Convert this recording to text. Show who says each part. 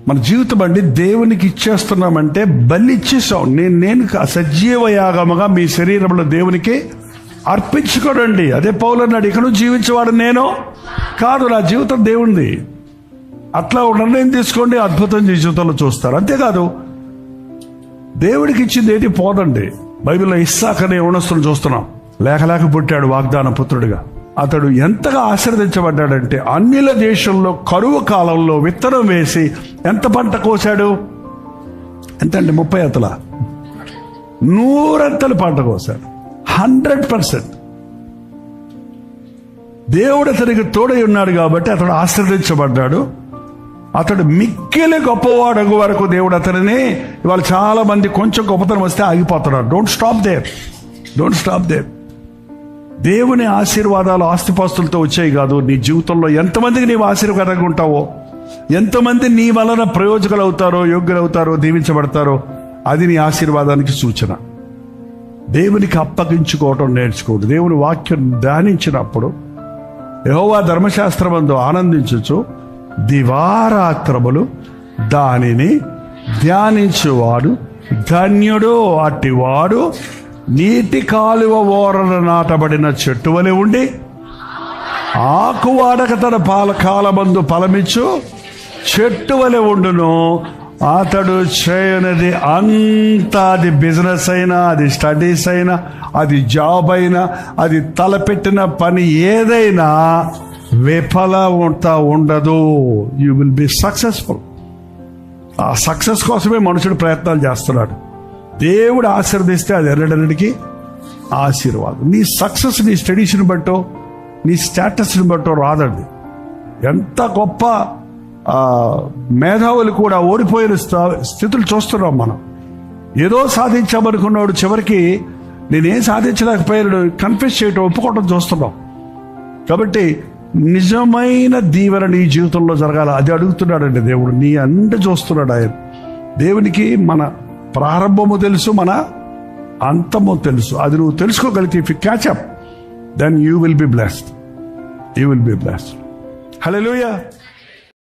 Speaker 1: మన జీవితం అండి దేవునికి ఇచ్చేస్తున్నామంటే బలి ఇచ్చేసాం. నేను సజీవ యాగముగా మీ శరీరంలో దేవునికి అర్పించుకోడండి. అదే పౌలు అన్నాడు, ఇక నువ్వు జీవించేవాడు నేను కాదు, నా జీవితం దేవునిది. అట్లా నిర్ణయం తీసుకోండి, అద్భుతం జీవితంలో చూస్తారు. అంతేకాదు దేవుడికి ఇచ్చింది ఏది పోదండి. బైబిల్లో ఇస్సాకు అనే యవనస్తుని చూస్తున్నాం. లేక పుట్టాడు వాగ్దాన పుత్రుడిగా. అతడు ఎంతగా ఆశీర్వదించబడ్డాడంటే అన్యుల దేశంలో కరువు కాలంలో విత్తనం వేసి ఎంత పంట కోసాడు? ఎంతండి? 30 అతల 100 అంతలు పంట కోసాడు. 100%. దేవుడు అతనికి తోడై ఉన్నాడు కాబట్టి అతడు ఆశీర్వదించబడ్డాడు. అతడు మిక్కిలి గొప్పవాడు వరకు దేవుడు అతనిని, ఇవాళ చాలా మంది కొంచెం గొప్పతనం వస్తే ఆగిపోతున్నారు. Don't stop there. దేవుని ఆశీర్వాదాలు ఆస్తిపాస్తులతో వచ్చాయి కాదు. నీ జీవితంలో ఎంతమందికి నీవు ఆశీర్వాదంగా ఉంటావో, ఎంతమంది నీ వలన ప్రయోజకులు అవుతారో, యోగ్యులు అవుతారో, దీవించబడతారో, అది నీ ఆశీర్వాదానికి సూచన. దేవునికి అప్పగించుకోవటం నేర్చుకోండి. దేవుని వాక్యం ధ్యానించినప్పుడు యెహోవా ధర్మశాస్త్రమందు ఆనందించుచు దివారాత్రములు దానిని ధ్యానించువాడు ధన్యుడు. అట్టివాడు నీటి కాలువ ఓరన నాటబడిన చెట్టు వలె ఉండి ఆకు వాడక తన కాలమందు ఫలమిచ్చు చెట్టు వలె ఉండును. అతడు చేయనది అంతా, అది బిజినెస్ అయినా, అది స్టడీస్ అయినా, అది జాబ్ అయినా, అది తలపెట్టిన పని ఏదైనా విఫలత ఉండదు. You will be successful. ఆ సక్సెస్ కోసమే మనుషుడు ప్రయత్నాలు చేస్తున్నాడు. దేవుడు ఆశీర్వదిస్తే అది ఎన్నడన్నిటికీ ఆశీర్వాదం. నీ సక్సెస్ నీ స్టడీస్ని బట్టో, నీ స్టేటస్ని బట్టో రాదండి. ఎంత గొప్ప మేధావులు కూడా ఓడిపోయిన స్థితులు చూస్తున్నాం మనం. ఏదో సాధించామనుకున్నాడు, చివరికి నేనేం సాధించలేకపోయాడు కన్ఫెస్ చేయటం, ఒప్పుకోవటం చూస్తున్నాం. కాబట్టి నిజమైన దీవెన నీ జీవితంలో జరగాల, అది అడుగుతున్నాడండి దేవుడు. నీ అండ చూస్తున్నాడు ఆయన. దేవునికి మన ప్రారంభము తెలుసు, మన అంతము తెలుసు. అది నువ్వు తెలుసుకోగలిగితే, if you catch up, then you will be blessed. Hallelujah.